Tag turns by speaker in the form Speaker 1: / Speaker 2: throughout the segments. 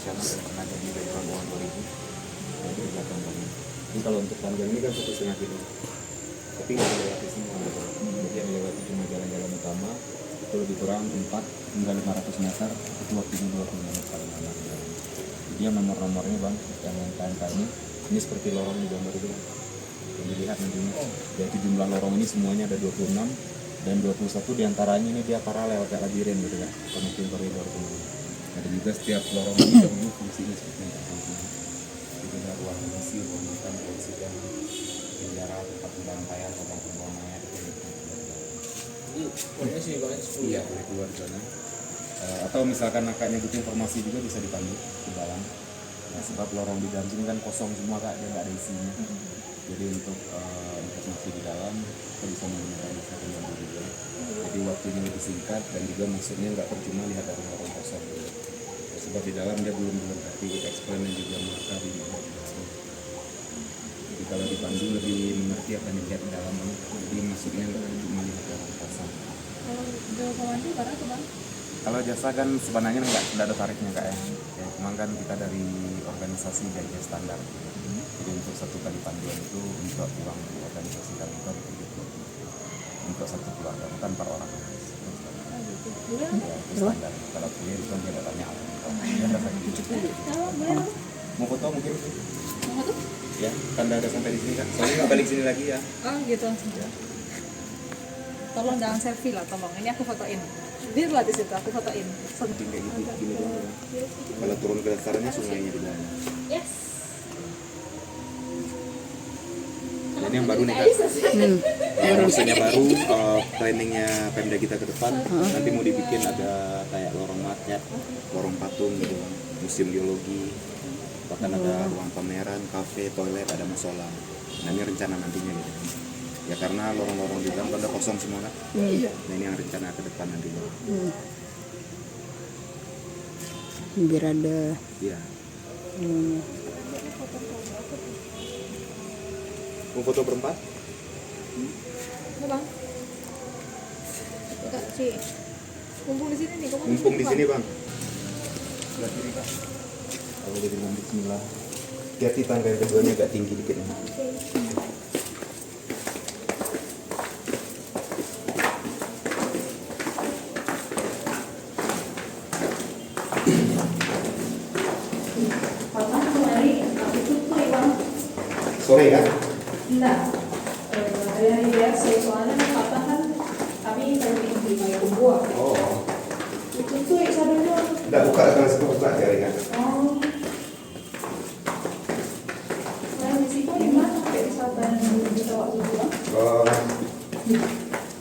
Speaker 1: operasional dan pernah jadi dari tahun 2000 jadi belakang banget. Ini kalau untuk tangga ini kan 1,5 kilo, tapi nggak dilewati semua gitu. Jadi yang dilewati cuma jalan-jalan utama itu lebih kurang 4 hingga 500 meter, itu waktunya 20 menit paling lama di dalam. Jadi yang nomor-nomornya bang, yang KNK ini seperti lorong di gambar itu bang. Yang dilihat nantinya, yaitu jumlah lorong ini semuanya ada 26 dan 21 diantaranya ini dia paralel kayak labirin gitu kan, pemikiran koridor itu. Ada juga setiap lorong ini dahulu fungsinya seperti yang tertentu. Jadi ada ruang mengisi, pembukaan, presiden, penjara, tempat pendampaian, tempat pembuangan mayat itu.
Speaker 2: Ini pokoknya sih banyak 10.
Speaker 1: Iya, boleh keluar zona. Atau misalkan akaknya butuh informasi juga bisa dipanggil ke dalam. Nah, sebab lorong di dalam sini kan kosong semua kak, dia nggak ada isinya. Jadi untuk informasi di dalam kita bisa menggunakan bisa pengganggu juga. Jadi waktunya lebih singkat dan juga maksudnya nggak percuma lihat dari lorong kosong. Ya, sebab di dalam dia belum dilengkapi with explain dan juga marka di bawah. Jadi kalau dipandu lebih mengerti apa yang dilihat di dalam. Jadi maksudnya nggak cuma lihat lorong kosong.
Speaker 3: Kalau jauh pemandu berapa bang?
Speaker 1: Kalau jasa kan sebenarnya nggak ada tarifnya kak ya. Ya cuma kan kita dari organisasi gaji standar. Jadi untuk satu kali panduan itu untuk uang organisasi kami itu ada 70. Untuk satu keluarga bukan per orang.
Speaker 3: Boleh
Speaker 1: Ya itu standar. Kalau kuliah itu dia tanya apa? Ya ada lagi.
Speaker 3: boleh.
Speaker 1: Mau foto mungkin?
Speaker 3: Mau tuh?
Speaker 1: Ya, tanda ada sampai di sini kan. Soalnya nggak balik sini lagi ya.
Speaker 3: Oh gitu.
Speaker 1: Ya.
Speaker 3: Tolong jangan selfie lah, tolong. Ini aku fotoin. Biarlah di situ aku fotoin.
Speaker 1: Mungkin kayak gitu, gini doang. Kalau turun ke dasarnya sungainya di bawah.
Speaker 3: Yes.
Speaker 1: Dan yang baru nih kak. Ya, maksudnya baru planningnya Pemda kita ke depan nanti mau dibikin ada kayak lorong maket, lorong patung gitu, museum geologi, bahkan ada ruang pameran, kafe, toilet, ada musola. Nah ini rencana nantinya gitu. Ya karena lorong-lorong di dalam pada kosong semua kan. Nah ini yang rencana ke depan nantinya.
Speaker 4: Biar ada
Speaker 1: Iya. Mau foto berempat?
Speaker 3: Ini bang. Kak Ci. Mumpung di sini nih, kamu
Speaker 1: Mumpung di sini bang. Sebelah kiri kak. Kalau jadi bilang Bismillah. Hati tangga yang keduanya agak tinggi dikit.
Speaker 3: Papa kemarin aku tutup bang.
Speaker 1: Sore kan?
Speaker 3: Enggak. Hari biasa soalnya papa kan kami kalau di bayar buah.
Speaker 1: Oh.
Speaker 3: Itu tuh sadarnya.
Speaker 1: Tidak buka kalau suka buka cari kan?
Speaker 3: Oh. Nah di situ di mana kayak wisata yang bisa waktu itu bang?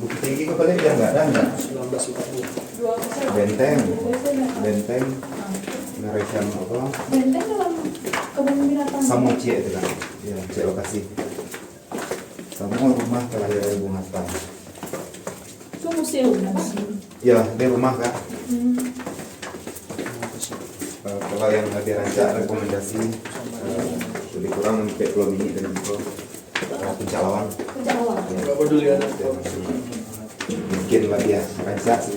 Speaker 1: Bukit Tinggi kebalik dia nggak ada nggak?
Speaker 2: 1940.
Speaker 3: 2%.
Speaker 1: Benteng,
Speaker 3: 2%.
Speaker 1: benteng, Naresan apa?
Speaker 3: Benteng dalam kebun binatang.
Speaker 1: Samocie itu kan? Ya, cek lokasi. Samo rumah telah dari Ibu Hatta.
Speaker 3: Itu museum apa?
Speaker 1: Ya, dia rumah kak. Kalau yang lebih rancak rekomendasi lebih kurang sampai Pulau Mini dan Pulau Pencalawang.
Speaker 3: Penjawab.
Speaker 1: Ya,
Speaker 2: Nggak peduli ada.
Speaker 1: mungkin lagi ya rancak sih.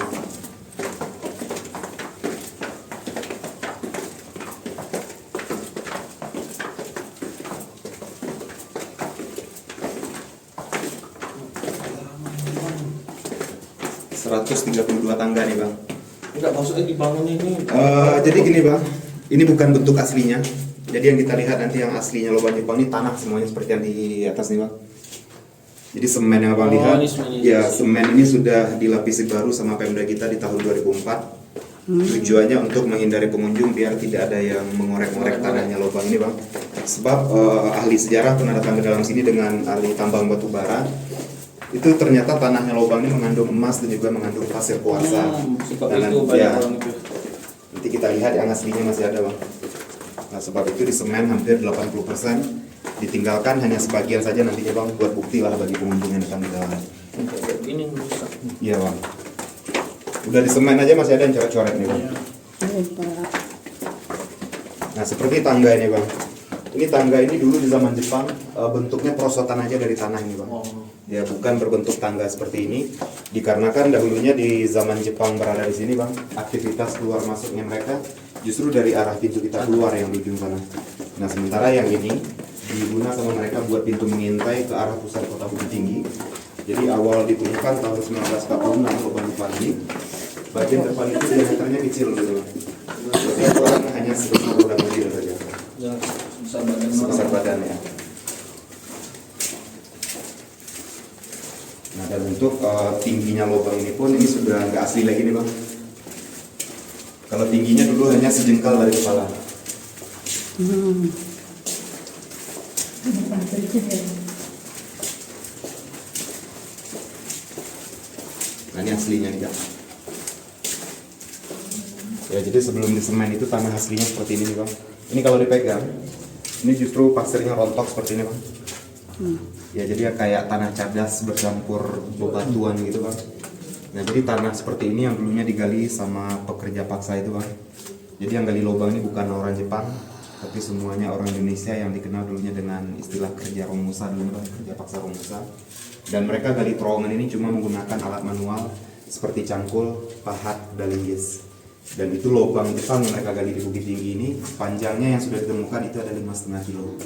Speaker 1: ...132 tangga nih bang.
Speaker 2: Enggak, maksudnya dibangun ini.
Speaker 1: Jadi gini bang, ini bukan bentuk aslinya. Jadi yang kita lihat nanti yang aslinya lubang Jepang ini tanah semuanya seperti yang di atas nih bang. Jadi semen yang abang lihat,
Speaker 2: ini semen ini.
Speaker 1: ya semen ini sudah dilapisi baru sama Pemda kita di tahun 2004. Tujuannya untuk menghindari pengunjung biar tidak ada yang mengorek-ngorek tanahnya lubang ini bang. Sebab ahli sejarah pernah datang ke dalam sini dengan ahli tambang batu bara. Itu ternyata tanahnya lubang ini mengandung emas dan juga mengandung pasir kuarsa.
Speaker 2: Sebab
Speaker 1: Dan
Speaker 2: itu banyak
Speaker 1: ya,
Speaker 2: orang itu.
Speaker 1: nanti kita lihat yang aslinya masih ada bang. Nah sebab itu di semen hampir 80%, ditinggalkan hanya sebagian saja nantinya bang buat bukti lah bagi pengunjung yang datang ke dalam.
Speaker 2: Kayak gini rusak.
Speaker 1: Iya bang. Udah di semen aja masih ada yang coret-coret nih bang. Nah seperti tangga ini bang. Ini tangga ini dulu di zaman Jepang bentuknya perosotan aja dari tanah ini bang. Ya bukan berbentuk tangga seperti ini. Dikarenakan dahulunya di zaman Jepang berada di sini bang, aktivitas keluar masuknya mereka
Speaker 5: justru dari arah pintu kita keluar yang di ujung sana. Nah sementara yang ini digunakan sama mereka buat pintu mengintai ke arah pusat kota Bukit Tinggi. Jadi awal ditemukan tahun 1946 lubang depan ini. Bagian depan itu diameternya kecil gitu. Jadi ukuran hanya sebesar roda mobil saja.
Speaker 2: Ya, sebesar badan.
Speaker 5: Sebesar badan ya. Nah dan untuk tingginya lubang ini pun ini sudah nggak asli lagi nih bang. Kalau tingginya dulu hanya sejengkal dari kepala. Nah ini aslinya nih kak. Ya jadi sebelum disemen itu tanah aslinya seperti ini nih bang. Ini kalau dipegang, ini justru pasirnya rontok seperti ini bang. Ya jadi kayak tanah cadas bercampur bebatuan gitu bang. Nah jadi tanah seperti ini yang dulunya digali sama pekerja paksa itu bang. Jadi yang gali lubang ini bukan orang Jepang, tapi semuanya orang Indonesia yang dikenal dulunya dengan istilah kerja romusa dulu bang, kerja paksa romusa. Dan mereka gali terowongan ini cuma menggunakan alat manual seperti cangkul, pahat, dan linggis. Dan itu lubang Jepang yang mereka gali di Bukit Tinggi ini, panjangnya yang sudah ditemukan itu ada 5,5 kilo.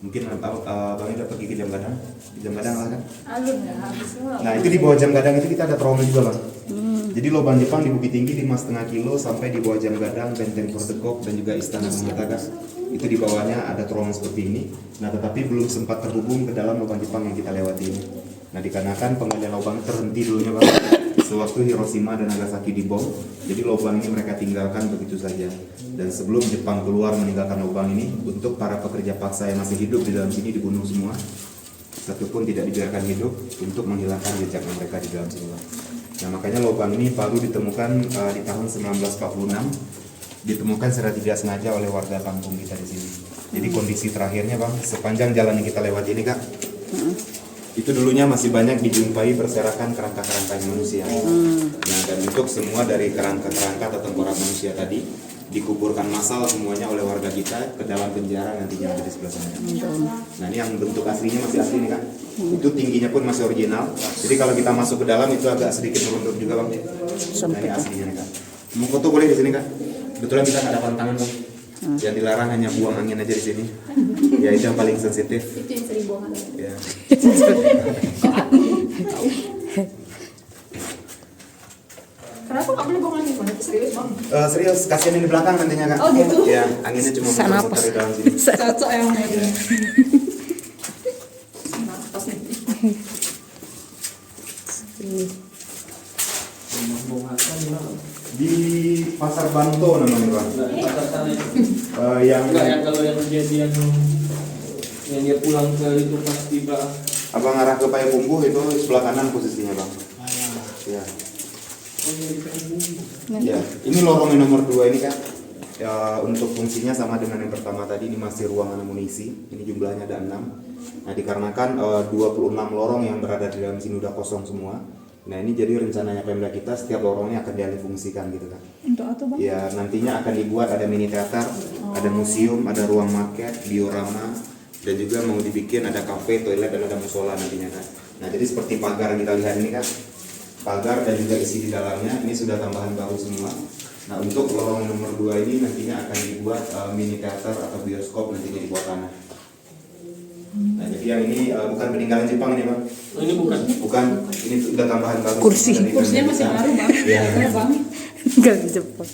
Speaker 5: Mungkin bang udah pergi ke Jam Gadang, di Jam Gadang lah kan?
Speaker 3: Alun ya, habis semua.
Speaker 5: Nah itu di bawah Jam Gadang itu kita ada terowongan juga bang. Jadi lubang Jepang di Bukit Tinggi 5,5 kilo sampai di bawah Jam Gadang, Benteng Pordekok dan juga Istana Mengatakan. Itu di bawahnya ada terowongan seperti ini. Nah tetapi belum sempat terhubung ke dalam lubang Jepang yang kita lewati ini. Nah dikarenakan penggalian lubang terhenti dulunya bang, sewaktu Hiroshima dan Nagasaki dibom. Jadi lubang ini mereka tinggalkan begitu saja. Dan sebelum Jepang keluar meninggalkan lubang ini, untuk para pekerja paksa yang masih hidup di dalam sini dibunuh semua. Satupun tidak dibiarkan hidup untuk menghilangkan jejak mereka di dalam sini bang. Nah makanya lubang ini baru ditemukan di tahun 1946. Ditemukan secara tidak sengaja oleh warga kampung kita di sini. Jadi kondisi terakhirnya bang, sepanjang jalan yang kita lewati ini kak, itu dulunya masih banyak dijumpai berserakan kerangka-kerangka manusia. Nah dan untuk semua dari kerangka-kerangka atau tengkorak manusia tadi dikuburkan massal semuanya oleh warga kita ke dalam penjara nantinya ada di sebelah sana. Nah ini yang bentuk aslinya masih asli nih kak. Itu tingginya pun masih original. Jadi kalau kita masuk ke dalam itu agak sedikit merunduk juga bang. Nah ini aslinya nih kak. Mau foto boleh di sini kak. Kebetulan kita nggak ada pantangan bang. Yang dilarang hanya buang angin aja di sini. Ya itu yang paling sensitif.
Speaker 3: Itu yang sering buang angin.
Speaker 5: Ya.
Speaker 3: Kenapa nggak boleh buang angin? Mana itu serius bang?
Speaker 5: Serius, kasihan yang di belakang nantinya kak.
Speaker 3: Oh, gitu?
Speaker 5: Ya, anginnya cuma
Speaker 4: Sana
Speaker 5: muter-muter di dalam sini.
Speaker 3: Cocok yang ini. Napas nih.
Speaker 2: Pembuangan di mana?
Speaker 5: Di Pasar Banto namanya bang.
Speaker 2: Enggak, di pasar sana itu.
Speaker 5: Yang
Speaker 2: Enggak, yang kalau yang kejadian yang dia pulang ke itu pas tiba.
Speaker 5: abang arah ke Payakumbuh itu sebelah kanan posisinya bang. Ya.
Speaker 2: Oh, jadi pengen.
Speaker 5: Ya. Ini lorong yang nomor 2 ini kak. Ya, untuk fungsinya sama dengan yang pertama tadi, ini masih ruangan amunisi. Ini jumlahnya ada 6. Nah dikarenakan 26 lorong yang berada di dalam sini udah kosong semua. Nah ini jadi rencananya Pemda kita setiap lorongnya akan dialih fungsikan gitu kan.
Speaker 3: Untuk apa bang?
Speaker 5: Ya nantinya akan dibuat ada mini teater, ada museum, ada ruang market, diorama, dan juga mau dibikin ada kafe, toilet dan ada musola nantinya kan. Nah jadi seperti pagar yang kita lihat ini kan, pagar dan juga isi di dalamnya ini sudah tambahan baru semua. Nah untuk lorong nomor 2 ini nantinya akan dibuat mini teater atau bioskop nantinya di bawah tanah. Nah jadi yang ini bukan peninggalan Jepang ini bang.
Speaker 2: Oh, ini bukan.
Speaker 5: Bukan, ini sudah tambahan baru.
Speaker 3: Kursinya masih baru bang.
Speaker 5: Iya.
Speaker 3: Ya bang.
Speaker 4: Enggak di Jepang.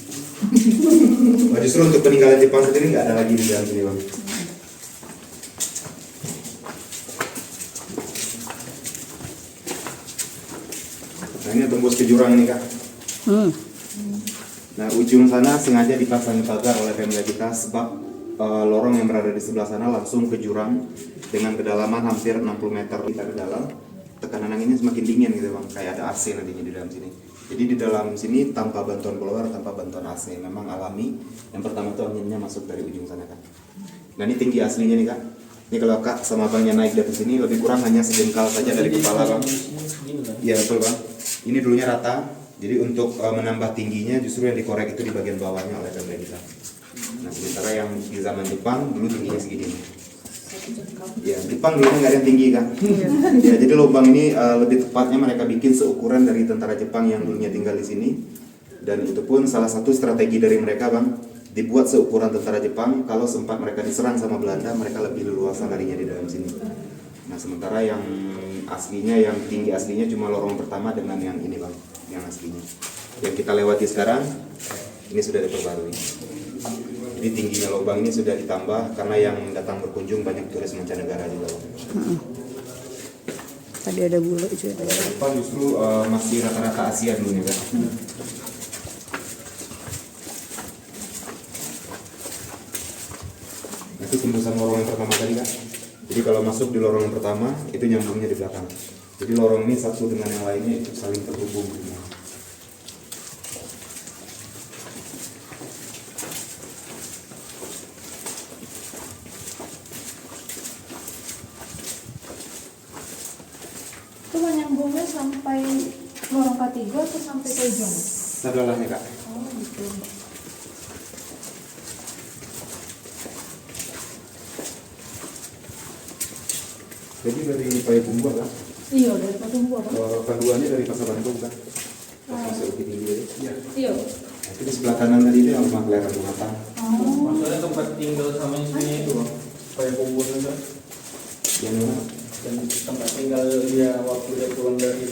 Speaker 5: Oh, justru untuk peninggalan Jepang sendiri nggak ada lagi di dalam sini bang. Nah ini tembus ke jurang ini kak. Nah ujung sana sengaja dipasangi pagar oleh Pemda kita sebab lorong yang berada di sebelah sana langsung ke jurang dengan kedalaman hampir 60 meter kita ke dalam. Tekanan anginnya semakin dingin gitu bang, kayak ada AC nantinya di dalam sini. Jadi di dalam sini tanpa bantuan blower, tanpa bantuan AC, memang alami. Yang pertama itu anginnya masuk dari ujung sana kan. Nah ini tinggi aslinya nih kak. Ini kalau kak sama abangnya naik dari sini lebih kurang hanya sejengkal saja dari kepala bang. Iya betul bang. Ini dulunya rata. Jadi untuk menambah tingginya justru yang dikorek itu di bagian bawahnya oleh Pemda kita. Nah sementara yang di zaman Jepang dulu tingginya segini. Ya Jepang dulunya nggak ada yang tinggi kan. Ya jadi lubang ini lebih tepatnya mereka bikin seukuran dari tentara Jepang yang dulunya tinggal di sini. Dan itu pun salah satu strategi dari mereka bang. dibuat seukuran tentara Jepang. Kalau sempat mereka diserang sama Belanda, mereka lebih leluasa larinya di dalam sini. Nah, sementara yang aslinya, yang tinggi aslinya cuma lorong pertama dengan yang ini bang, yang aslinya. Yang kita lewati sekarang, ini sudah diperbarui. Jadi tingginya lubang ini sudah ditambah karena yang datang berkunjung banyak turis mancanegara juga bang.
Speaker 4: Tadi ada bulu juga.
Speaker 5: Jepang justru masih rata-rata Asia dulunya kan. Itu tembusan lorong yang pertama tadi kan. Jadi kalau masuk di lorong yang pertama itu nyambungnya di belakang. Jadi lorong ini satu dengan yang lainnya itu saling terhubung.
Speaker 3: Itu menyambungnya sampai lorong K3 atau sampai ke ujung?
Speaker 5: Sebelahnya kak.
Speaker 3: Oh gitu.
Speaker 5: Jadi dari Payakumbuh kan.
Speaker 3: Iya, dari Payakumbuh apa?
Speaker 5: Panduannya dari Pasar Bandung kan. Masuk lebih tinggi jadi.
Speaker 3: Iya.
Speaker 5: Itu di sebelah kanan tadi itu yang rumah kelahiran Bung Hatta.
Speaker 3: Oh.
Speaker 2: Maksudnya tempat tinggal sama istrinya itu bang, kayak kumpul juga.
Speaker 5: Yang mana?
Speaker 2: Dan tempat tinggal dia waktu dia pulang dari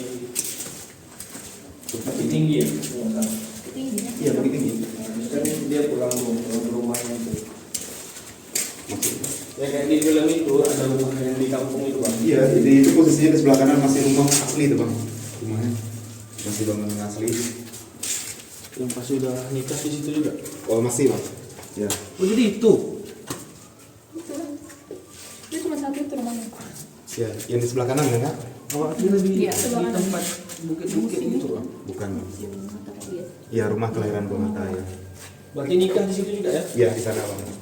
Speaker 2: Bukit Tinggi ya, nggak salah.
Speaker 3: Tingginya.
Speaker 5: Iya Bukit Tinggi.
Speaker 2: Kan dia pulang ke rumahnya itu.
Speaker 5: Maksudnya?
Speaker 2: Ya kayak di film itu ada rumah yang di kampung itu bang.
Speaker 5: Iya, jadi itu posisinya di sebelah kanan masih rumah asli itu bang, rumahnya masih bangunan asli.
Speaker 2: Yang pas udah nikah di situ juga.
Speaker 5: Oh masih bang. Ya.
Speaker 2: Oh jadi itu.
Speaker 3: Itu kan. Itu cuma satu itu rumahnya.
Speaker 5: Ya, yang di sebelah kanan ya kak?
Speaker 2: Oh dia di,
Speaker 3: Iya, sebelah
Speaker 2: di
Speaker 3: kanan.
Speaker 2: tempat bukit-bukit itu bang.
Speaker 5: Bukan.
Speaker 3: Kata dia.
Speaker 5: Ya rumah kelahiran Bung Hatta ya.
Speaker 2: Berarti nikah di situ juga ya?
Speaker 5: Iya di sana bang.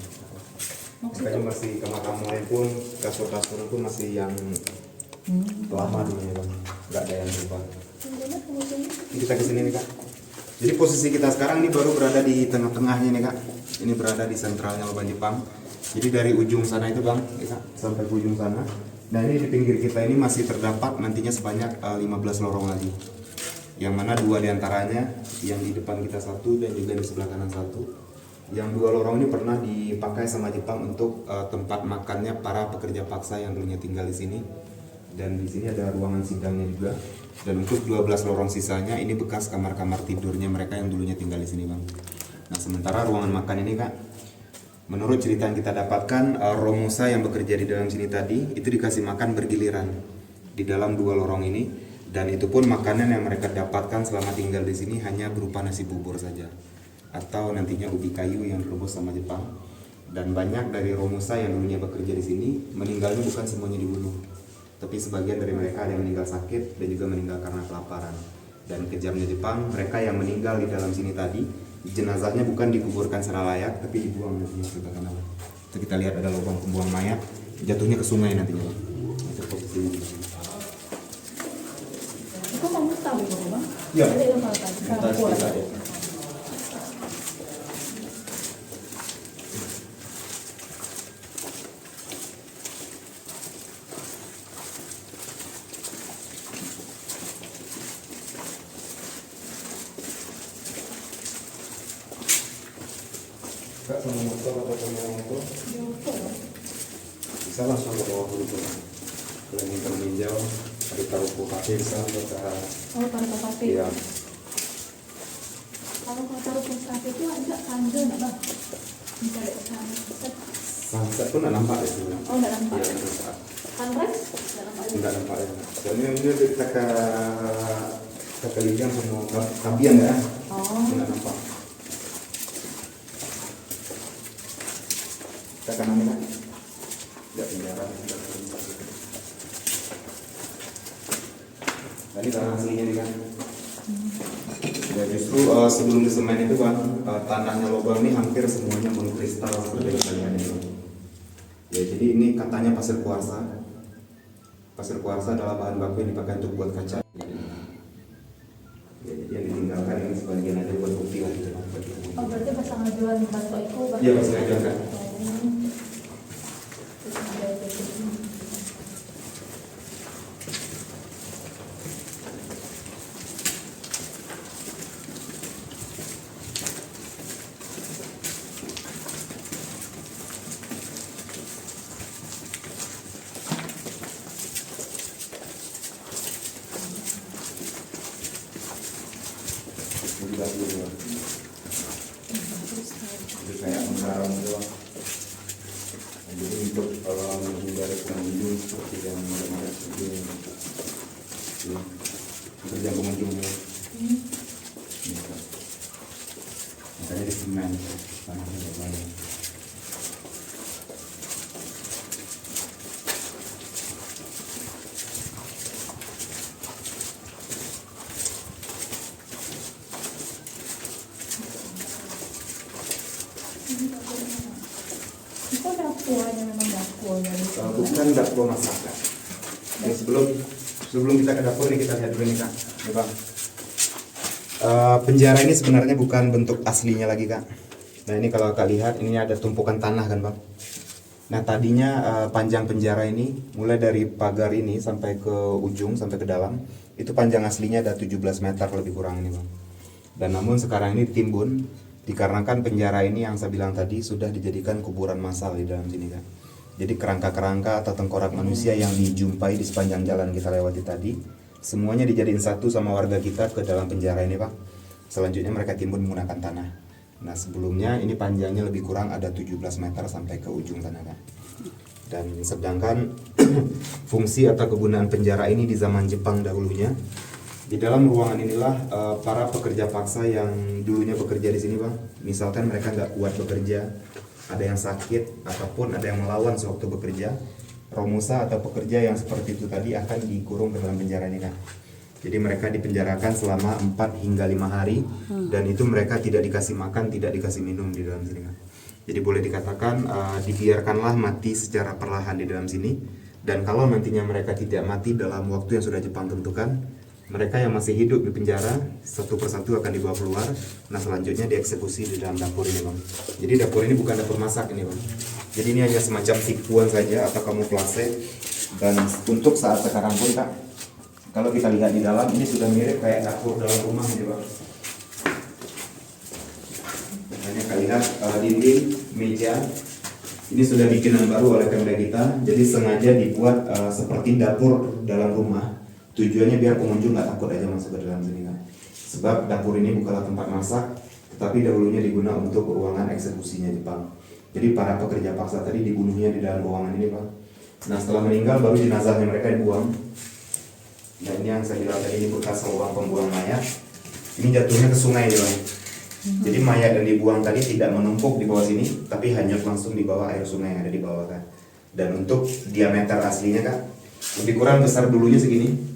Speaker 3: Maksudnya?
Speaker 5: Makanya masih kamar-kamar lain pun kasur-kasur pun masih yang lama dulu ya bang. Nggak ada yang berubah.
Speaker 3: Sebenarnya kemudiannya
Speaker 5: Ini kita kesini nih kak. Jadi posisi kita sekarang ini baru berada di tengah-tengahnya nih kak. Ini berada di sentralnya lubang Jepang. Jadi dari ujung sana itu bang, ya, kak, sampai ke ujung sana. Nah ini di pinggir kita ini masih terdapat nantinya sebanyak 15 lorong lagi. Yang mana 2 diantaranya, yang di depan kita 1 dan juga di sebelah kanan 1. Yang 2 lorong ini pernah dipakai sama Jepang untuk tempat makannya para pekerja paksa yang dulunya tinggal di sini. Dan di sini ada ruangan sidangnya juga. Dan untuk 12 lorong sisanya ini bekas kamar-kamar tidurnya mereka yang dulunya tinggal di sini bang. Nah sementara ruangan makan ini kak, menurut cerita yang kita dapatkan, Romusa yang bekerja di dalam sini tadi itu dikasih makan bergiliran di dalam 2 lorong ini. Dan itu pun makanan yang mereka dapatkan selama tinggal di sini hanya berupa nasi bubur saja, atau nantinya ubi kayu yang direbus sama Jepang. Dan banyak dari Romusa yang dulunya bekerja di sini meninggalnya bukan semuanya dibunuh, tapi sebagian dari mereka ada yang meninggal sakit dan juga meninggal karena kelaparan. Dan kejamnya Jepang, mereka yang meninggal di dalam sini tadi, jenazahnya bukan dikuburkan secara layak, tapi dibuang nantinya ke belakang. Itu kita lihat ada lubang pembuang mayat, jatuhnya ke sungai nantinya. Itu posisinya.
Speaker 3: itu kamu tahu itu bang?
Speaker 5: Iya.
Speaker 3: Ada yang kalau tadi.
Speaker 5: Entar kita ada. Kak sama motor atau sama motor bisa langsung ke bawah dulu tuh. Kalau ingin terminjau, ada taruh kaki bisa buat
Speaker 3: Oh, taruh ke kafe.
Speaker 5: iya.
Speaker 3: Kalau taruh ke kafe itu ada tanda nggak bang? Bisa ada sunset.
Speaker 5: Sunset pun nggak nampak ya sebenarnya.
Speaker 3: Oh nggak nampak.
Speaker 5: Iya, nggak nampak.
Speaker 3: Sunrise nggak nampak.
Speaker 5: Nggak nampak ya. Soalnya ini kita ke kelinjang semua kabian ya.
Speaker 3: Oh.
Speaker 5: Nggak nampak. Kita kanan kan? Nggak penjara. Tadi tanah aslinya nih kan. Ya justru sebelum disemen itu kan tanahnya lubang ini hampir semuanya mengkristal seperti yang kalian ini. Ya jadi ini katanya pasir kuarsa. Pasir kuarsa adalah bahan baku yang dipakai untuk buat kaca. Ya, jadi yang ditinggalkan ini sebagian aja buat bukti lah gitu.
Speaker 3: Oh berarti pas ngajuan batu itu bang?
Speaker 5: Iya pas ngajuan kan. di dapur Bang. Jadi kayak menggarang doang. Jadi untuk kalau menghindari pengunjung seperti yang mereka seperti ini, kerja pengunjungnya, makanya di semen tanahnya banyak.
Speaker 3: Itu dapurnya memang dapurnya.
Speaker 5: Bukan dapur masakan. Jadi sebelum kita ke dapur ini kita lihat dulu nih Kak. Nih, Bang. Penjara ini sebenarnya bukan bentuk aslinya lagi Kak. Nah ini kalau Kak lihat ini ada tumpukan tanah kan Bang. Nah tadinya panjang penjara ini mulai dari pagar ini sampai ke ujung sampai ke dalam itu panjang aslinya ada 17 meter lebih kurang ini Bang. Dan namun sekarang ini ditimbun dikarenakan penjara ini yang saya bilang tadi sudah dijadikan kuburan massal di dalam sini Kak. Jadi kerangka-kerangka atau tengkorak manusia yang dijumpai di sepanjang jalan kita lewati tadi semuanya dijadiin satu sama warga kita ke dalam penjara ini Pak. Selanjutnya mereka timbun menggunakan tanah. Nah sebelumnya ini panjangnya lebih kurang ada 17 meter sampai ke ujung tanah Kak. Dan sedangkan fungsi atau kegunaan penjara ini di zaman Jepang dahulunya, di dalam ruangan inilah para pekerja paksa yang dulunya bekerja di sini Bang, misalkan mereka nggak kuat bekerja, ada yang sakit ataupun ada yang melawan sewaktu bekerja, romusa atau pekerja yang seperti itu tadi akan dikurung ke dalam penjara ini Kak. Jadi mereka dipenjarakan selama 4 hingga 5 hari dan itu mereka tidak dikasih makan, tidak dikasih minum di dalam sini Kak. Jadi boleh dikatakan dibiarkanlah mati secara perlahan di dalam sini. Dan kalau nantinya mereka tidak mati dalam waktu yang sudah Jepang tentukan, mereka yang masih hidup di penjara satu persatu akan dibawa keluar. Nah selanjutnya dieksekusi di dalam dapur ini Bang. Jadi dapur ini bukan dapur masak ini Bang. Jadi ini hanya semacam tipuan saja atau kamuflase. Dan untuk saat sekarang pun Kak, kalau kita lihat di dalam ini sudah mirip kayak dapur dalam rumah ini Bang. Hanya kita lihat dinding, meja ini sudah bikinan baru oleh Pemda kita. Jadi sengaja dibuat seperti dapur dalam rumah. Tujuannya biar pengunjung nggak takut aja masuk ke dalam sini kan. Sebab dapur ini bukanlah tempat masak, tetapi dahulunya digunakan untuk ruangan eksekusinya Jepang. Jadi para pekerja paksa tadi dibunuhnya di dalam ruangan ini Bang. Nah setelah meninggal baru jenazahnya mereka dibuang. Nah ini yang saya bilang tadi ini bekas ruang pembuang mayat. Ini jatuhnya ke sungai Bang. Jadi mayat yang dibuang tadi tidak menumpuk di bawah sini, tapi hanyut langsung di bawah air sungai yang ada di bawah kan. Dan untuk diameter aslinya Kak, lebih kurang besar dulunya segini.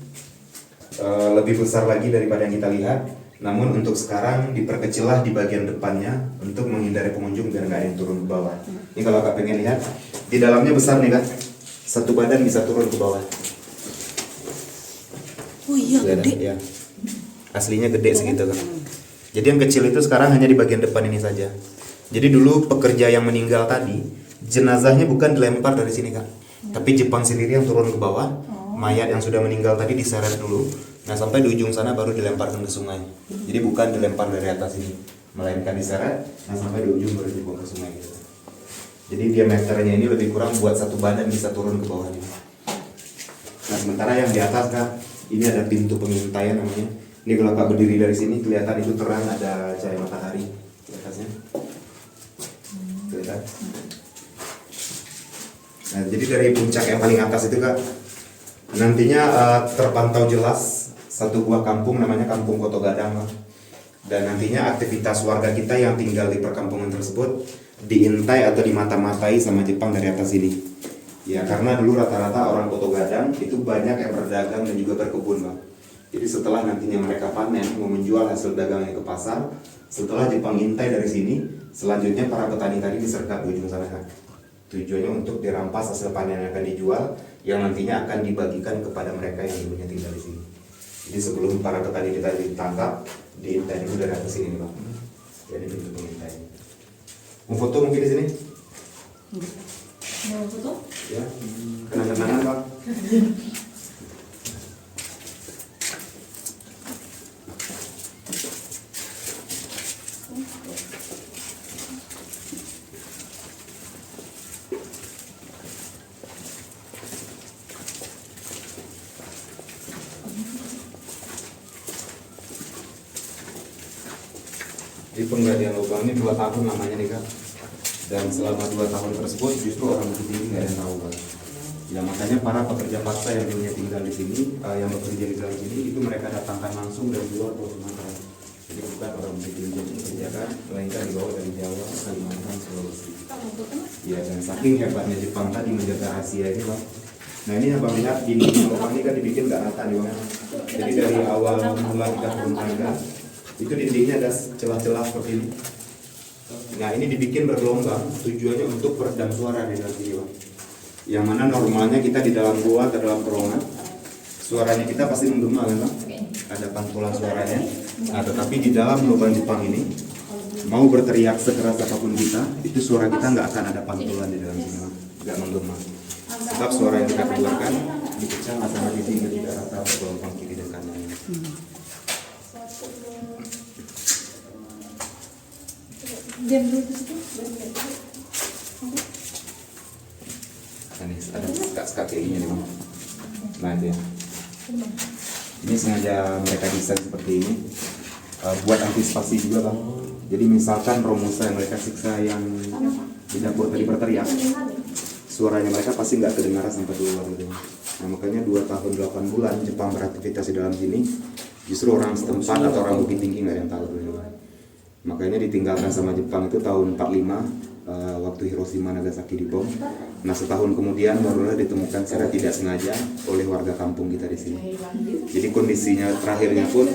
Speaker 5: Lebih besar lagi daripada yang kita lihat. Namun untuk sekarang diperkecillah di bagian depannya untuk menghindari pengunjung biar nggak ada yang turun ke bawah. Ini kalau Kak pengen lihat, di dalamnya besar nih Kak. Satu badan bisa turun ke bawah.
Speaker 4: Oh iya gede.
Speaker 5: Ya. Aslinya gede segitu Kak. Jadi yang kecil itu sekarang hanya di bagian depan ini saja. Jadi dulu pekerja yang meninggal tadi, jenazahnya bukan dilempar dari sini Kak, tapi Jepang sendiri yang turun ke bawah. Mayat yang sudah meninggal tadi diseret dulu. Nah sampai di ujung sana baru dilemparkan ke sungai. Jadi bukan dilempar dari atas ini, melainkan diseret. Nah sampai di ujung baru dibuang ke sungai gitu. Jadi diameternya ini lebih kurang buat satu badan bisa turun ke bawah ini. Nah sementara yang di atas Kak, ini ada pintu pengintaian namanya. Ini kalau Kak berdiri dari sini kelihatan itu terang ada cahaya matahari di atasnya. Kelihatan. Nah jadi dari puncak yang paling atas itu Kak, nantinya terpantau jelas satu buah kampung namanya Kampung Koto Gadang. Dan nantinya aktivitas warga kita yang tinggal di perkampungan tersebut diintai atau dimata-matai sama Jepang dari atas ini. Ya karena dulu rata-rata orang Koto Gadang itu banyak yang berdagang dan juga berkebun Bang. Jadi setelah nantinya mereka panen mau menjual hasil dagangnya ke pasar, setelah Jepang intai dari sini, selanjutnya para petani tadi disergap di ujung sana Kak. Tujuannya untuk dirampas hasil panen yang akan dijual, yang nantinya akan dibagikan kepada mereka yang dulunya tinggal di sini. Jadi sebelum para petani kita ditangkap, diintai dulu dari atas sini Bang. Jadi pintu pengintai. Mau foto mungkin di sini?
Speaker 3: Mau foto?
Speaker 5: Ya, kenang-kenangan Bang. Jadi penggalian lubang ini 2 tahun namanya nih Kak. Dan selama 2 tahun tersebut justru orang Bukit Tinggi nggak ada yang tahu Kak. Ya makanya para pekerja paksa yang dulunya tinggal di sini, yang bekerja di dalam sini itu mereka datangkan langsung dari luar Pulau Sumatera. Jadi bukan orang Bukit Tinggi yang dikerjakan, melainkan dibawa dari Jawa, Kalimantan, Sulawesi. Ya dan saking hebatnya Jepang tadi menjaga rahasia ini Bang. Nah ini yang Bang lihat dinding lubang ini kan dibikin nggak rata nih Bang. Jadi dari awal mula kita turun tangga itu dindingnya ada celah-celah seperti ini. Nah ini dibikin bergelombang, tujuannya untuk peredam suara di dalam sini Bang. Yang mana normalnya kita di dalam gua atau dalam terowongan, suaranya kita pasti menggema kan Bang? Ada pantulan suaranya. Nah tetapi di dalam lubang Jepang ini, mau berteriak sekeras apapun kita, itu suara kita nggak akan ada pantulan di dalam sini Bang, nggak menggema. Sebab suara yang kita keluarkan dipecah sama dinding yang tidak rata bergelombang kiri dan kanan.
Speaker 3: Diam dulu di situ.
Speaker 5: Ini ada sekat-sekat kayak gini nih Bang. Nah itu ya. Ini sengaja mereka desain seperti ini buat antisipasi juga Bang. Jadi misalkan romusa yang mereka siksa yang di dapur tadi berteriak, suaranya mereka pasti nggak kedengaran sampai keluar gitu. Nah makanya 2 tahun 8 bulan Jepang beraktivitas di dalam sini, justru orang setempat atau orang Bukit Tinggi nggak ada yang tahu gitu. Makanya ditinggalkan sama Jepang itu tahun 45 waktu Hiroshima Nagasaki dibom. Nah setahun kemudian barulah ditemukan secara tidak sengaja oleh warga kampung kita di sini. Jadi kondisinya terakhirnya pun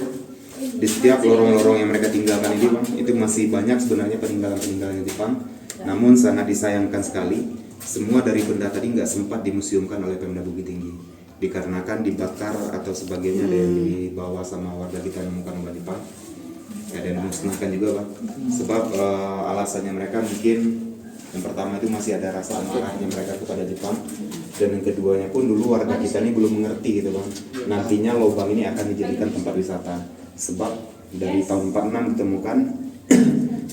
Speaker 5: di setiap lorong-lorong yang mereka tinggalkan ini Bang, itu masih banyak sebenarnya peninggalan-peninggalan Jepang. Namun sangat disayangkan sekali, semua dari benda tadi nggak sempat dimuseumkan oleh Pemda Bukit Tinggi. Dikarenakan dibakar atau sebagainya ada yang dibawa sama warga kita yang menemukan obat Jepang. Ada yang dimusnahkan juga Bang. Sebab alasannya mereka mungkin yang pertama itu masih ada rasa amarahnya mereka kepada Jepang. Dan yang keduanya pun dulu warga kita ini belum mengerti gitu Bang. Nantinya lubang ini akan dijadikan tempat wisata. Sebab dari tahun 46 ditemukan,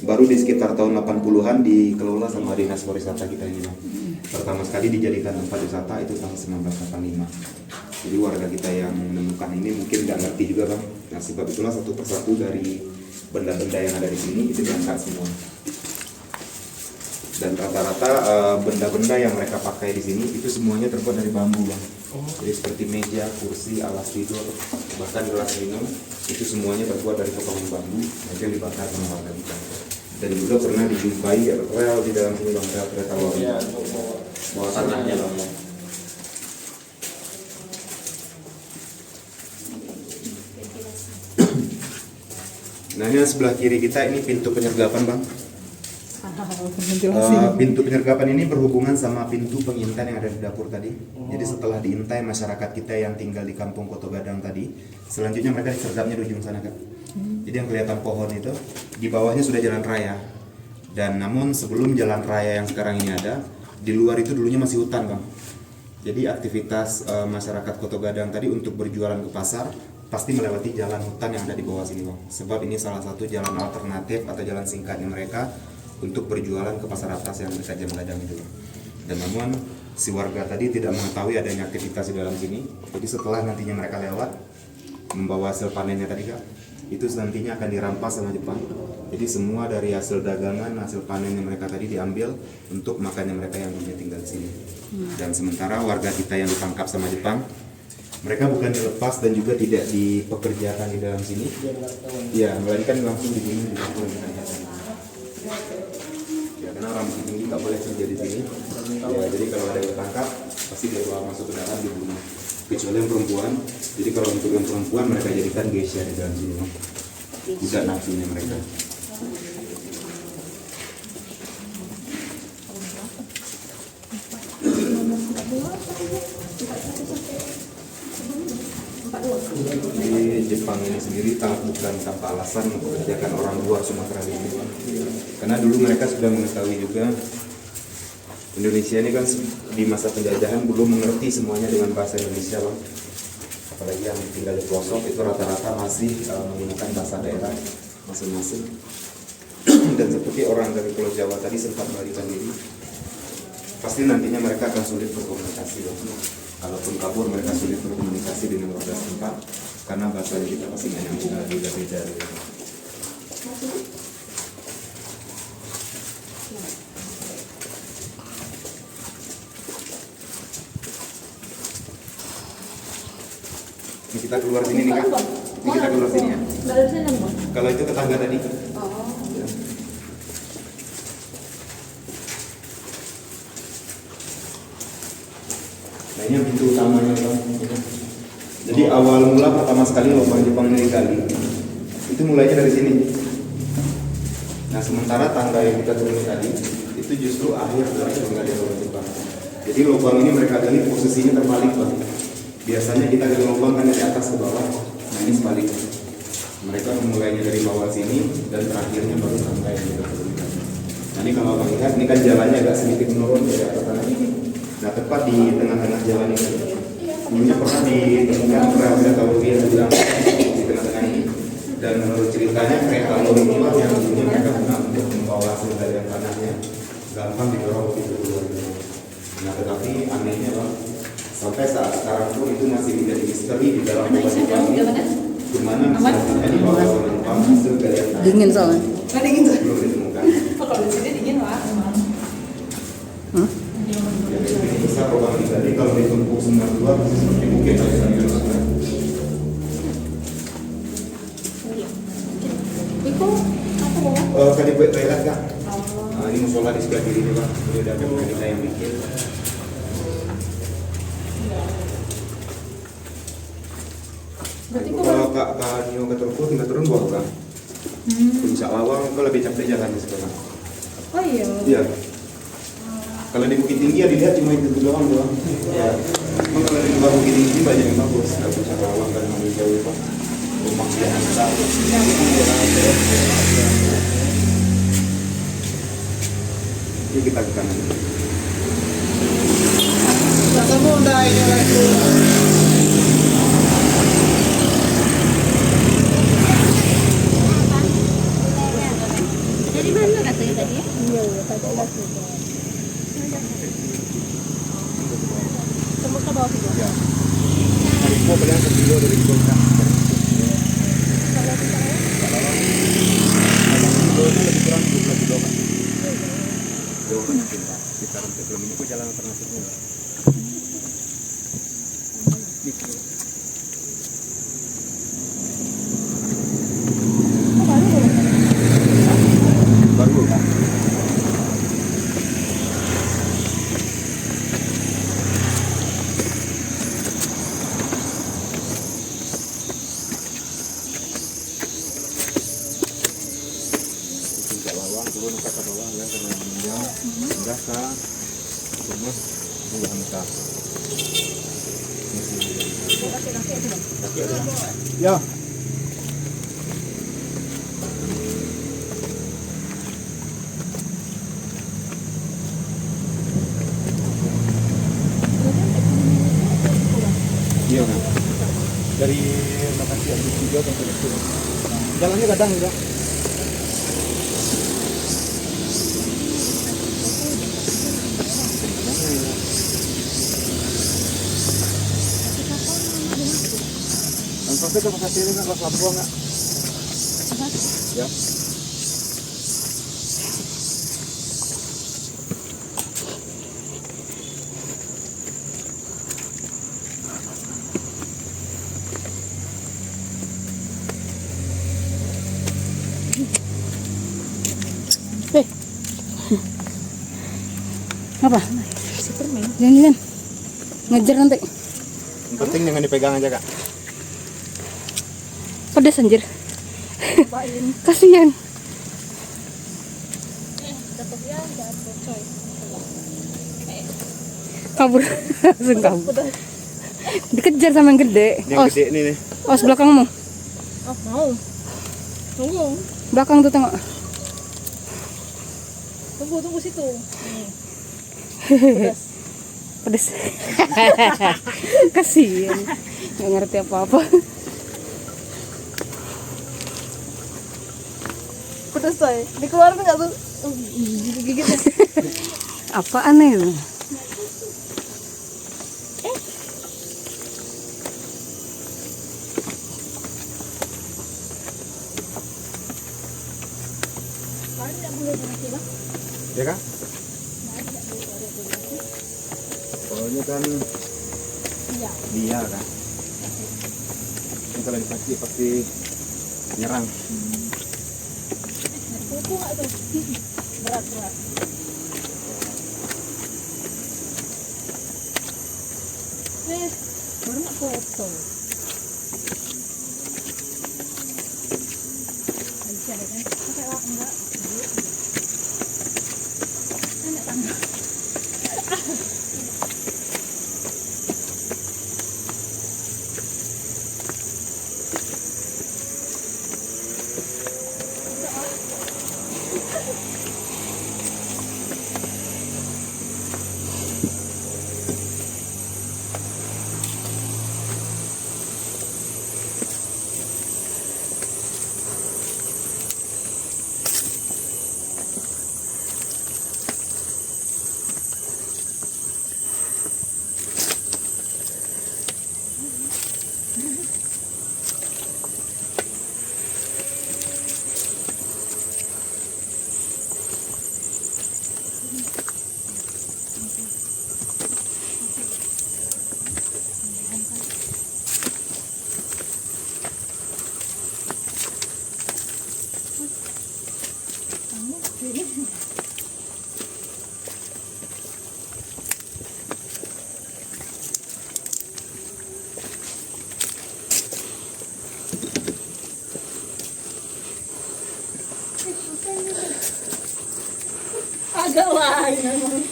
Speaker 5: baru di sekitar tahun 80-an dikelola sama Dinas Pariwisata kita ini Bang. Pertama sekali dijadikan tempat wisata itu tahun 1985. Jadi warga kita yang menemukan ini mungkin nggak ngerti juga Bang. Nah sebab itulah satu persatu dari benda-benda yang ada di sini itu diangkat semua. Dan rata-rata benda-benda yang mereka pakai di sini itu semuanya terbuat dari bambu Bang. Jadi seperti meja, kursi, alas tidur, bahkan gelas minum itu semuanya terbuat dari potongan bambu. Nah, yang dibakar sama warga kita. Dan juga pernah dijumpai rel di dalam sini Bang, rel kereta bawah tanahnya Bang. Nah ini sebelah kiri kita ini pintu penyergapan Bang. Pintu penyergapan ini berhubungan sama pintu pengintai yang ada di dapur tadi. Jadi setelah diintai masyarakat kita yang tinggal di kampung Koto Gadang tadi, selanjutnya mereka disergapnya di ujung sana Kak. Jadi yang kelihatan pohon itu di bawahnya sudah jalan raya. Dan namun sebelum jalan raya yang sekarang ini ada, di luar itu dulunya masih hutan Bang. Jadi aktivitas masyarakat Koto Gadang tadi untuk berjualan ke pasar pasti melewati jalan hutan yang ada di bawah sini Bang. Sebab ini salah satu jalan alternatif atau jalan singkatnya mereka untuk berjualan ke pasar atas yang dekat Jam Gadang itu. Dan namun si warga tadi tidak mengetahui adanya aktivitas di dalam sini. Jadi setelah nantinya mereka lewat membawa hasil panennya tadi Kak, itu nantinya akan dirampas sama Jepang. Jadi semua dari hasil dagangan, hasil panen yang mereka tadi diambil untuk makannya mereka yang dulunya tinggal di sini. Dan sementara warga kita yang ditangkap sama Jepang, mereka bukan dilepas dan juga tidak dipekerjakan di dalam sini. Ya, melainkan langsung dibunuh di kampung kita. Ya, karena orang Bukit Tinggi nggak boleh kerja di sini. Ya, jadi kalau ada yang ditangkap, pasti dia bawa masuk ke dalam dibunuh. Kecuali yang perempuan. Jadi kalau untuk yang perempuan mereka jadikan geisha di dalam sini. Budak nafsunya mereka. Di Jepang ini sendiri bukan tanpa alasan mempekerjakan orang luar Sumatera ini. Karena dulu mereka sudah mengetahui juga Indonesia ini kan di masa penjajahan belum mengerti semuanya dengan bahasa Indonesia Bang. Apalagi yang tinggal di pelosok itu rata-rata masih menggunakan bahasa daerah masing-masing. Dan seperti orang dari Pulau Jawa tadi sempat melarikan diri, pasti nantinya mereka akan sulit berkomunikasi Bang. Kalaupun kabur mereka sulit berkomunikasi dengan warga setempat karena bahasa kita pasti nggak nyambung, beda-beda. Kita keluar sini nih kak. Ini kita keluar sini ya.
Speaker 3: Dari sini Bang.
Speaker 5: Kalau itu tetangga tadi.
Speaker 3: Oh.
Speaker 5: Ya. Nah ini yang pintu utamanya bang. Jadi awal mula pertama sekali lubang Jepang ini digali, itu mulainya dari sini. Nah sementara tangga yang kita turun tadi itu justru akhir dari penggalian lubang Jepang. Jadi lubang ini mereka gali posisinya terbalik bang. Biasanya kita gali lubang kan dari atas ke bawah. Nah ini sebaliknya. Mereka memulainya dari bawah sini dan terakhirnya baru tangga yang kita turunkan. Nah ini kalau abang lihat, ini kan jalannya agak sedikit menurun dari atas tanah ini. Nah tepat di tengah-tengah jalan ini. Dulunya pernah ditemukan kereta Tauria bilang di tengah-tengah ini. Dan menurut ceritanya kereta lori inilah yang dulunya mereka gunakan untuk membawa hasil dari tanahnya. Gampang didorong begitu keluar. Nah tetapi anehnya bang, sampai saat sekarang pun itu masih menjadi misteri di dalam lubang Jepang ini. Dimana misalnya di bawah lubang Jepang hasil dari tanah
Speaker 4: Dingin soalnya.
Speaker 3: Dingin tuh.
Speaker 5: belum ditemukan.
Speaker 3: Oh, kalau di sini dingin lah.
Speaker 4: Hah?
Speaker 5: Jadi ini bisa lubang digali kalau ditumpuk semua dua pasti seperti bukit aja kan gitu.
Speaker 3: Itu apa Bang?
Speaker 5: Tadi buat toilet kak.
Speaker 3: Oh.
Speaker 5: Nah, ini musola di sebelah kiri ini bang. Ini udah ada kita yang bikin.
Speaker 3: Berarti
Speaker 5: Itu
Speaker 3: kok
Speaker 5: kalau kak Nio ke Turku tinggal turun bawah bang. Puncak Lawang itu lebih capek jalannya sekarang.
Speaker 3: Oh iya.
Speaker 5: Iya. Kalau di Bukit Tinggi ya dilihat cuma itu doang doang. Ya. Cuma kalau di luar Bukit Tinggi banyak yang bagus. Nggak Puncak Lawang kan lebih jauh pak. Rumah yang besar. Ini kita ke kanan.
Speaker 2: Ketemu udah ini lagi.
Speaker 4: Dari mana katanya tadi ya? Iya, tadi lagi.
Speaker 3: tembus ke bawah situ.
Speaker 5: Ya. Dari gua paling ke kilo dari gua kan. Kilonya lebih kurang 12 kilo kan. Jauh banyak pak. Kita untuk belum ini gua jalan alternatifnya. Baru kan. Puncak Lawang turun ke bawah ya karena meninggal hingga ke rumah Bunga Hamka. Ya. Iya kan. Dari lokasi yang dijual sampai ke sini. Jalannya kadang enggak. Sampai ke lokasi ini kan kelas Labuan nggak? Ya.
Speaker 4: Apa?
Speaker 3: Superman.
Speaker 4: Jangan ngejar nanti.
Speaker 5: Yang penting jangan dipegang aja kak.
Speaker 4: Pedas anjir.
Speaker 3: Cobain.
Speaker 4: Kasihan.
Speaker 3: Jatuhnya jatuh coy.
Speaker 4: Kabur. Langsung kabur. Dikejar sama yang gede.
Speaker 5: Yang gede ini nih.
Speaker 4: Os belakangmu.
Speaker 3: Oh mau. Tunggu.
Speaker 4: Belakang tuh tengok.
Speaker 3: Tunggu situ. Nih.
Speaker 4: Pedas. Kasihan. Nggak ngerti apa-apa.
Speaker 3: Pedas coy. Dikeluarin nggak tuh? Gigit.
Speaker 4: Apa aneh itu?
Speaker 5: Ya kak? Soalnya kan dia kan.
Speaker 1: kalau pasti nyerang.
Speaker 3: Kuku nggak tuh? Berat. Baru nak foto. Bisa deh kan? Pakai lah enggak? Enak tangga. Agak lain memang.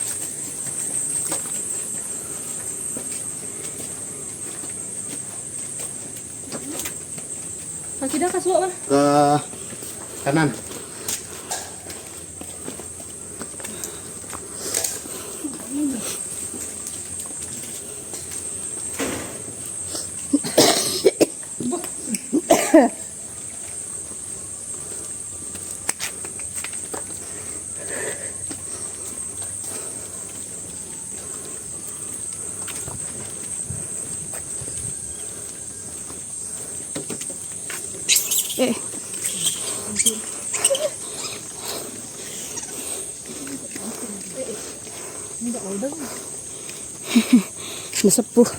Speaker 3: Kaki dah kasih apa?
Speaker 5: Ke kanan.
Speaker 4: Nasepuh.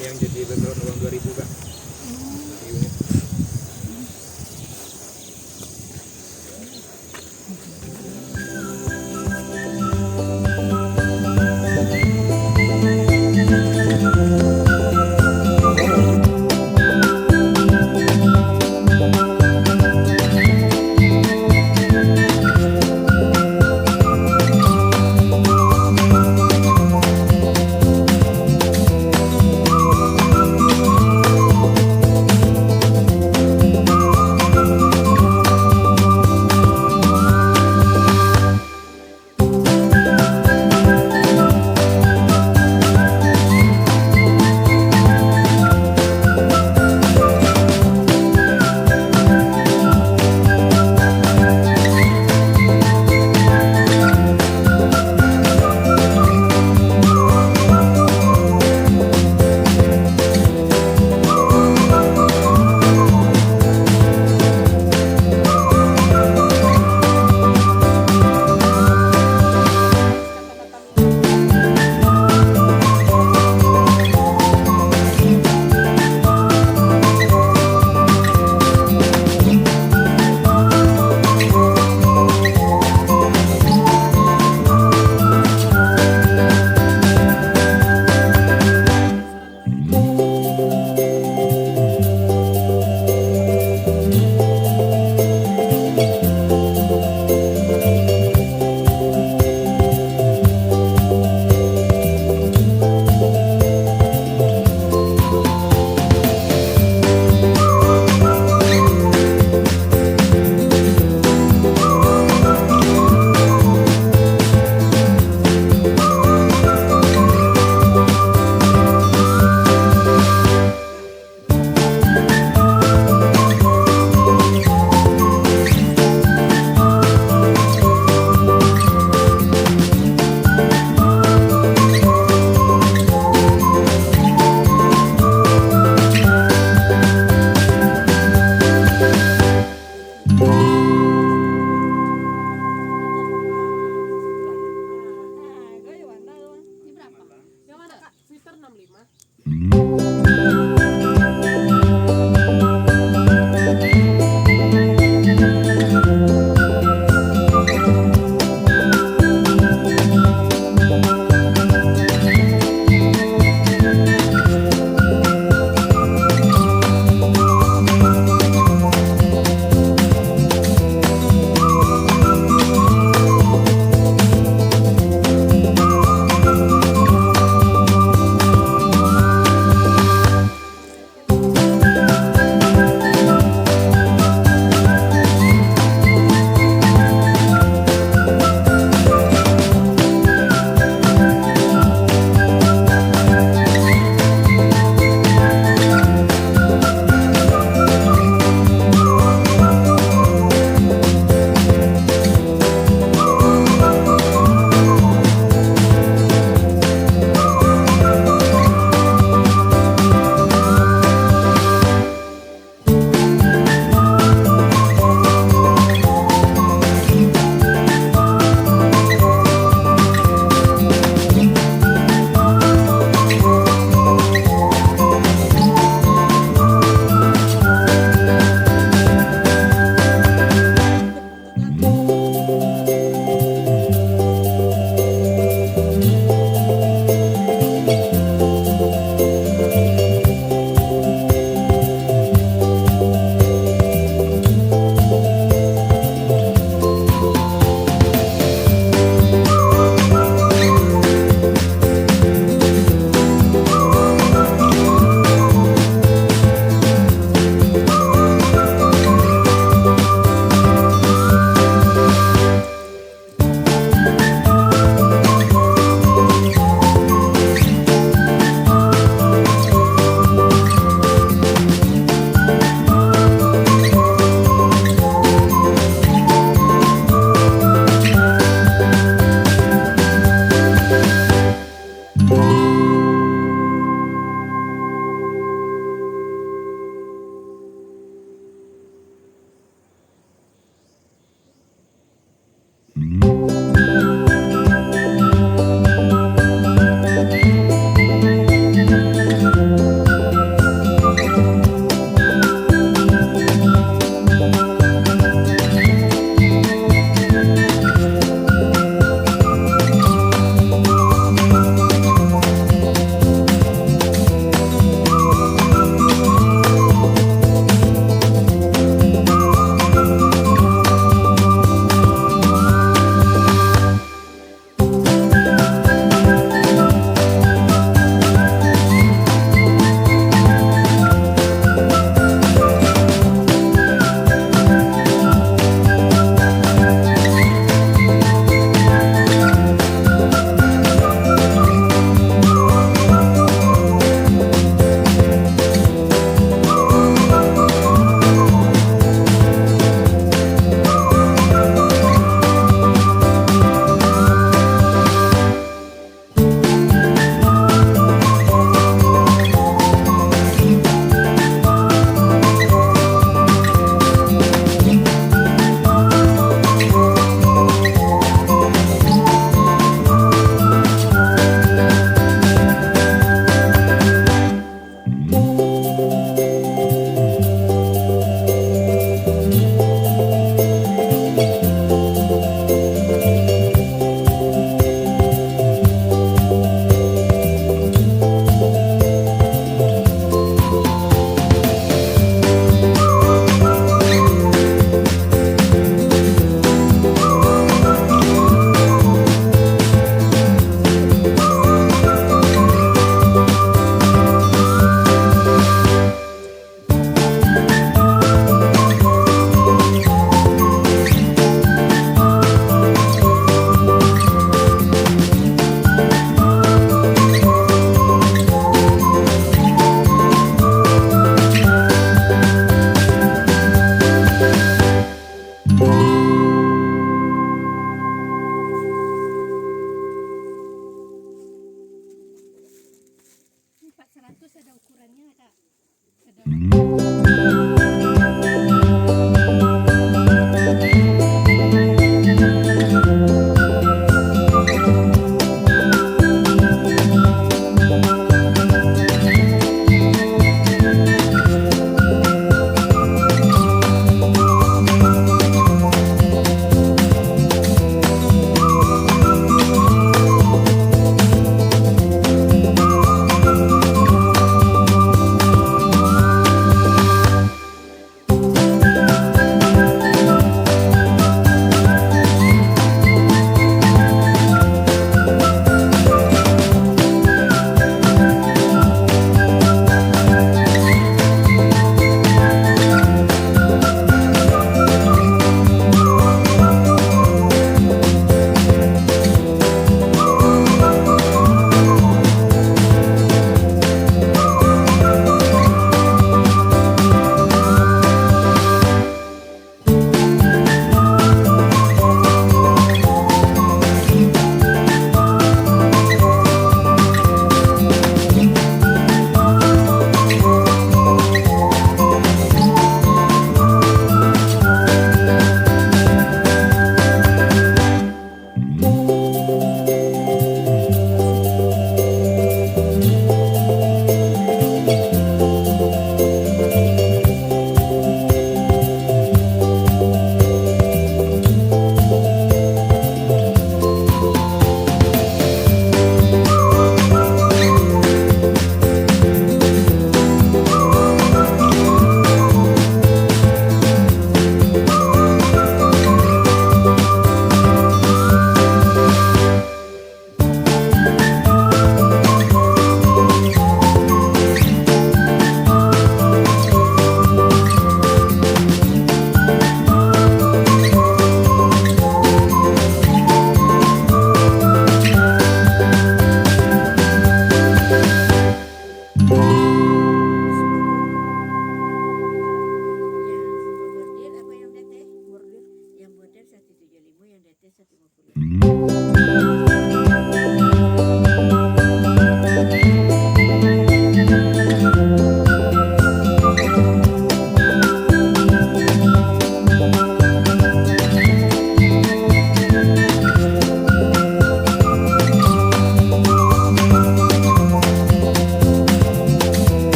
Speaker 1: Yang jadi background uang 2000 kak.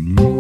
Speaker 6: Mm-hmm.